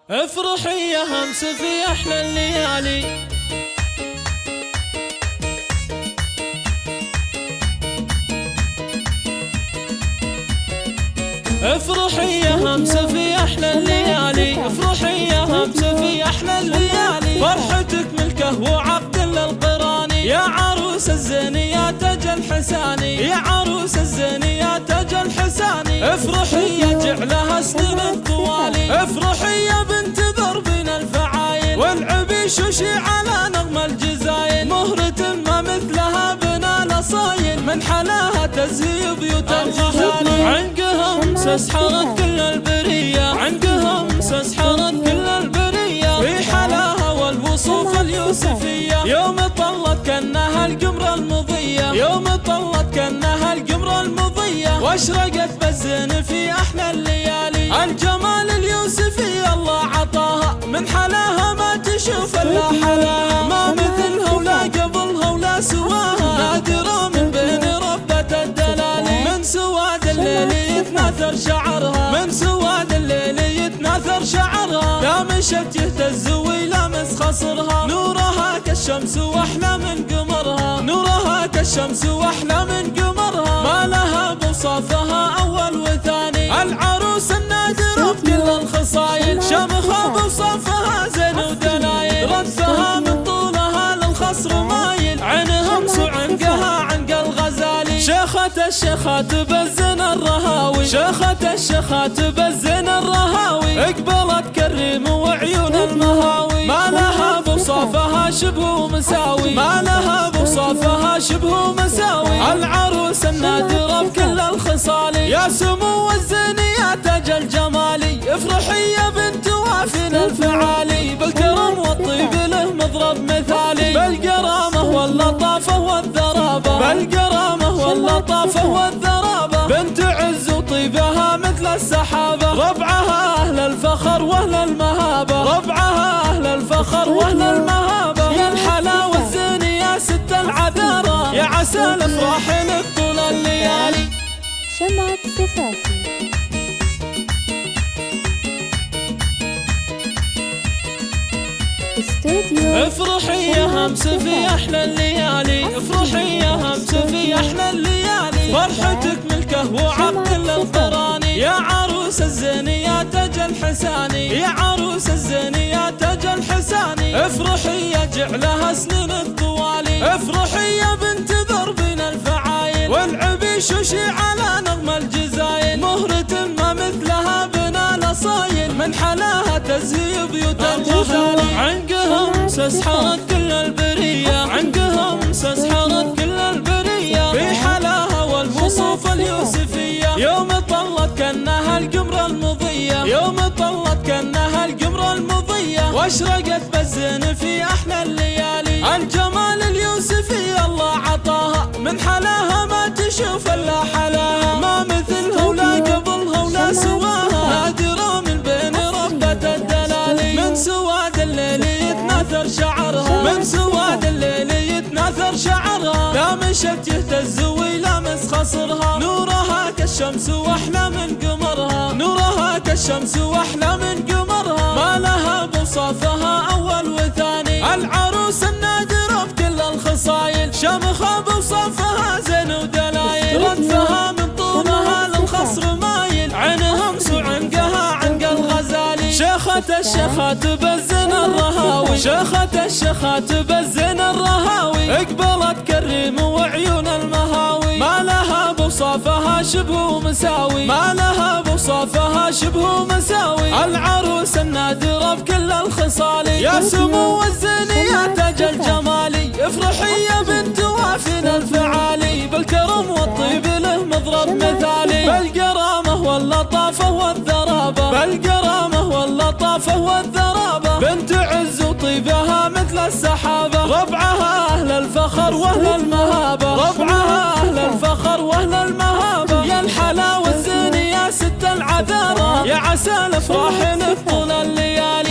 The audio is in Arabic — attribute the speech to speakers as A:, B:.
A: افرحي يا همس في احلى الليالي، افرحي يا همس في احلى الليالي، افرحي يا همس في احلى الليالي، فرحتك ملكه وعقد للقراني، يا عروس الزين يا تاج الحساني، يا عروس الزين يا تاج الحساني، افرحي يا جعلها سنين الطوالي، افرحي يا بنت ضربنا الفعايل، والعبي شوشي على نغم الجزايل، مهرة ما مثلها بنا الاصايل، من حلاها تزهي بيوت الجزالي، عنقها سحرت كل البرية، عنقها سحرت كل البرية، في حلاها والوصوف اليوسفية، يوم طلت كأنها القمر المضية، يوم طلت كأنها القمر المضية، واشرقت بالزين في احلى الليالي، الجمال اليوسفي الله عطاها، من حلاها ما تشوف الا حلاها، ما مثلها ولا قبلها ولا سواها، نادرة من بين ربة الدلالي، من سواد الليل يتناثر شعرها، من سواد الليل يتناثر شعرها، لا مشت يهتز ويلامس خصرها، نورها كالشمس واحلى من قمرها، نورها كالشمس واحلى من قمرها، ما لها بوصافها اول وثاني، العروس النادرة بكل الخصايل، شمخها بوصافها زين ودلايل، ردها من طولها للخصر مايل، عينها عنقها عنق الغزالي، شيخة الشيخات بزن الرهاوي، شيخة الشيخات بزن الرهاوي، اقبلت كريم وعيون المهاوي، ما لها بوصافها شبه مساوي، ما لها بوصافها شبه مساوي، العروس النادرة بكل الخصال، يا سمو الزين يا تاج الجمالي، افرحي يا بنت وافن الفعالي، بالكرم والطيب له مضرب مثالي، بالكرامة واللطافة والذرابة، بالكرامة واللطافة والذرابة، بنت عز وطيبها مثل السحابة، ربعها أهل الفخر وأهل المهابة، ربعها أهل الفخر وأهل المهابة، يا الحلاوة الزين يا ست العذارى، يا عسى الأفراح لك طول الليالي.
B: شمعة سفافي. استوديو
A: افرحي يا همس في احلى الليالي، افرحي يا همس في احلى الليالي، فرحتك ملكه وعقد للقراني، يا عروس الزين يا تاج الحساني، يا عروس الزين يا تاج الحساني، افرحي يا جعلها سنين الطوالي، افرحي يا بنت ضربنا الفعايل، والعبي شوشي على نغم الجزايل، مهرة ما مثلها بنا الاصايل، من حلاها تزهي بيوت الجزالي، عنقها سحرت كل البرية، عنقها سحرت كل البرية، في حلاها والوصوف اليوسفية، يوم طلت كأنها القمر المضية، يوم طلت كأنها القمر المضية، واشرقت بالزين في احلى الليالي، الجمال اليوسفي الله عطاها، من حلاها ما تشوف الا حلاها، ما مثلها ولا قبلها ولا سواها، نادرة من بين ربة الدلالي، من سواد الليل يتناثر شعرها، من سواد الليل يتناثر شعرها، لا مشت يهتز ويلامس خصرها، نورها كالشمس واحلى من قمرها، نورها كالشمس واحلى من قمرها، ما لها بوصافها اول وثاني، العروس النادرة بكل الخصايل، شمخها بوصافها زين ودلايل، ردفها من طولها للخصر مايل، عينها عنقها عنق الغزالي، شيخة الشيخات بزن الرهاوي، شيخة الشيخات بزن الرهاوي، اقبلت كريم وعيون المهاوي، ما لها بوصافها شبه مساوي، ما لها بوصافها شبه مساوي، العروس النادرة بكل الخصال، يا سمو الزين يا تاج الجمالي، افرحي يا بنت وافن الفعالي، بالكرم والطيب له مضرب مثالي، بالكرامة واللطافة والذرابة، بالكرامة واللطافة والذرابة، بنت عز وطيبها مثل السحابة، ربعها أهل الفخر وأهل المهابة، ربعها أهل الفخر وأهل المهابة، يا الحلاوة الزين يا ست العذارى، يا عسى الأفراح لك طول الليالي.